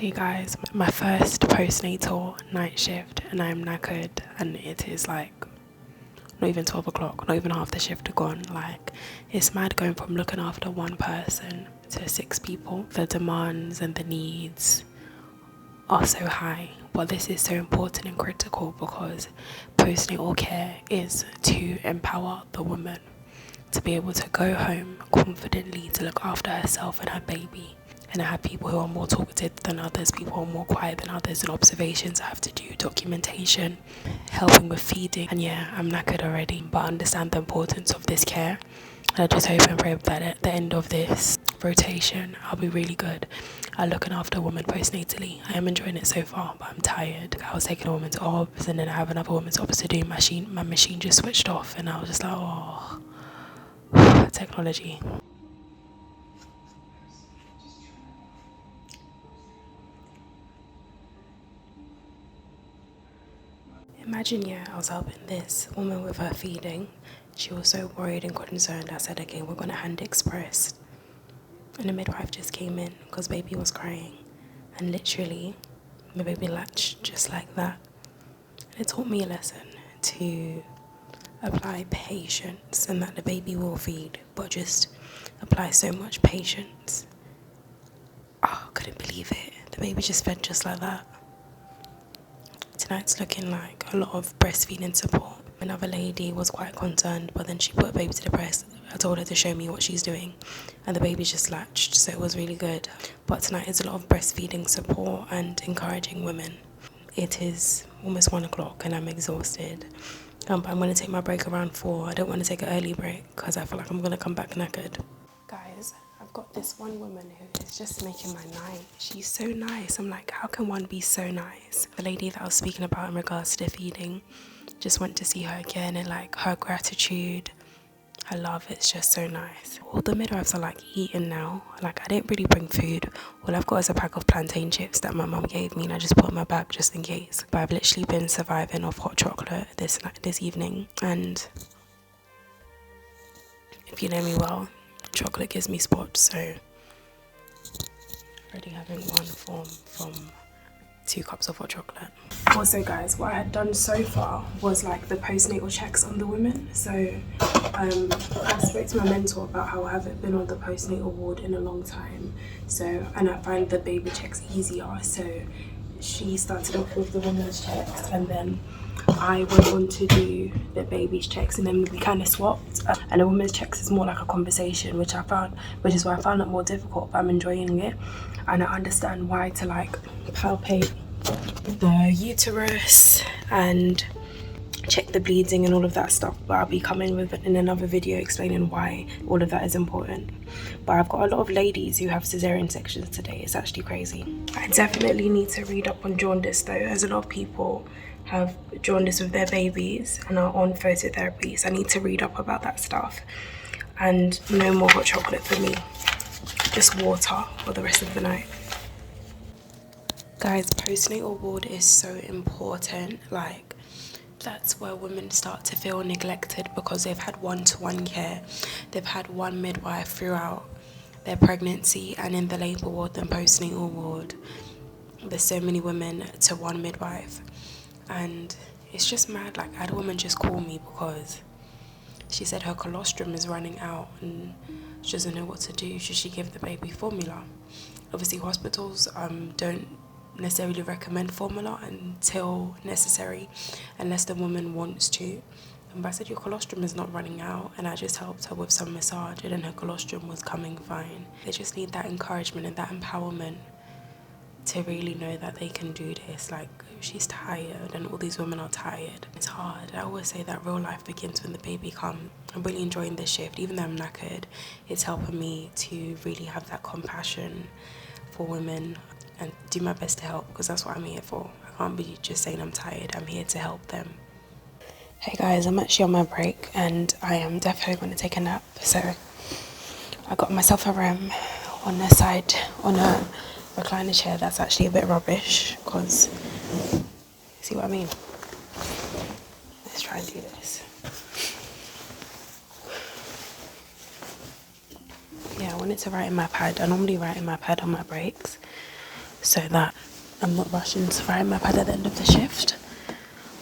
Hey guys, my first postnatal night shift and I'm knackered and it is like not even 12 o'clock, not even half the shift gone. Like, it's mad going from looking after one person to 6 people. The demands and the needs are so high, but this is so important and critical because postnatal care is to empower the woman to be able to go home confidently to look after herself and her baby. And I have people who are more talkative than others, people who are more quiet than others, and observations I have to do, documentation, helping with feeding. And yeah, I'm knackered already, but I understand the importance of this care. And I just hope and pray that at the end of this rotation, I'll be really good at looking after a woman postnatally. I am enjoying it so far, but I'm tired. I was taking a woman's obs, and then I have another woman's obs to do. My machine just switched off, and I was just like, oh, technology. Imagine, yeah, I was helping this woman with her feeding. She was so worried and concerned. I said, okay, we're gonna hand express. And the midwife just came in because baby was crying. And literally, the baby latched just like that. And it taught me a lesson to apply patience and that the baby will feed, but just apply so much patience. Oh, I couldn't believe it. The baby just fed just like that. Tonight's looking like a lot of breastfeeding support. Another lady was quite concerned, but then she put a baby to the breast. I told her to show me what she's doing, and the baby just latched, so it was really good. But tonight is a lot of breastfeeding support and encouraging women. It is almost 1 o'clock and I'm exhausted. But I'm going to take my break around 4. I don't want to take an early break because I feel like I'm going to come back knackered. Guys, I've got this one woman who is just making my night. She's so nice. I'm like, how can one be so nice? The lady that I was speaking about in regards to feeding, just went to see her again, and like her gratitude, her love, it's just so nice. All the midwives are like eating now. Like, I didn't really bring food. All I've got is a pack of plantain chips that my mum gave me, and I just put in my bag just in case. But I've literally been surviving off hot chocolate this evening, and if you know me well, chocolate gives me spots, so already having one form from 2 cups of hot chocolate. Also guys, what I had done so far was like the postnatal checks on the women. So I spoke to my mentor about how I haven't been on the postnatal ward in a long time. And I find the baby checks easier. So she started off with the women's checks, and then I went on to do the baby's checks, and then we kind of swapped. And the women's checks is more like a conversation, which is why I found it more difficult, but I'm enjoying it. And I understand why to like palpate the uterus and check the bleeding and all of that stuff, but I'll be coming with it in another video explaining why all of that is important. But I've got a lot of ladies who have cesarean sections today. It's actually crazy. I definitely need to read up on jaundice though, as a lot of people have jaundice with their babies and are on phototherapy, so I need to read up about that stuff. And no more hot chocolate for me, just water for the rest of the night. Guys, postnatal ward is so important. Like, that's where women start to feel neglected because they've had one-to-one care. They've had one midwife throughout their pregnancy and in the labour ward and postnatal ward. There's so many women to one midwife. And it's just mad. Like, I had a woman just call me because she said her colostrum is running out and she doesn't know what to do. Should she give the baby formula? Obviously, hospitals don't necessarily recommend formula until necessary, unless the woman wants to. But I said, your colostrum is not running out, and I just helped her with some massage, and then her colostrum was coming fine. They just need that encouragement and that empowerment to really know that they can do this. Like, she's tired and all these women are tired. It's hard. I always say that real life begins when the baby comes. I'm really enjoying this shift. Even though I'm knackered, it's helping me to really have that compassion for women and do my best to help, because that's what I'm here for. I can't be just saying I'm tired. I'm here to help them. Hey guys, I'm actually on my break and I am definitely going to take a nap. So I got myself a room on the side on a recliner chair that's actually a bit rubbish, because see what I mean? Let's try and do this. Yeah, I wanted to write in my pad. I normally write in my pad on my breaks, so that I'm not rushing to fry my pad at the end of the shift.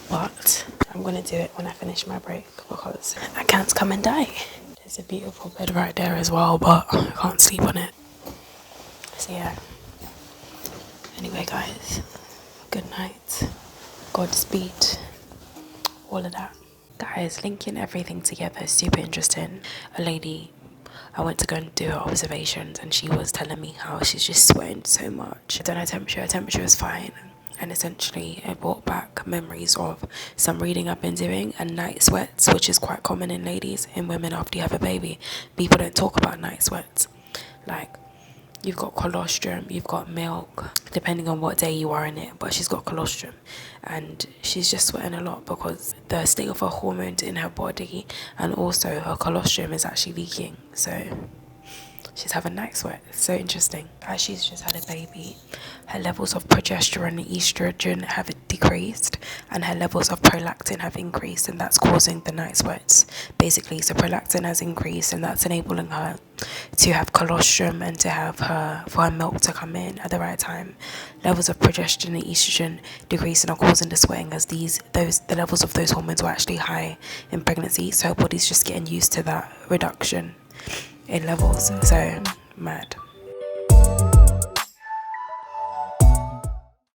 But I'm gonna do it when I finish my break because I can't come and die. There's a beautiful bed right there as well, but I can't sleep on it. So yeah. Anyway, guys, good night. Godspeed. All of that. Guys, linking everything together is super interesting. A lady, I went to go and do her observations, and she was telling me how she's just sweating so much. I done her temperature was fine. And essentially, it brought back memories of some reading I've been doing and night sweats, which is quite common in ladies, in women after you have a baby. People don't talk about night sweats. Like, you've got colostrum, you've got milk, depending on what day you are in it, but she's got colostrum. And she's just sweating a lot because the state of her hormones in her body, and also her colostrum is actually leaking. So she's having night sweat. It's so interesting. As she's just had a baby, her levels of progesterone and estrogen have decreased, and her levels of prolactin have increased, and that's causing the night sweats. Basically, so prolactin has increased, and that's enabling her to have colostrum and to have for her milk to come in at the right time. Levels of progesterone and estrogen decreasing are causing the sweating, as the levels of those hormones were actually high in pregnancy. So her body's just getting used to that reduction in levels. So mad.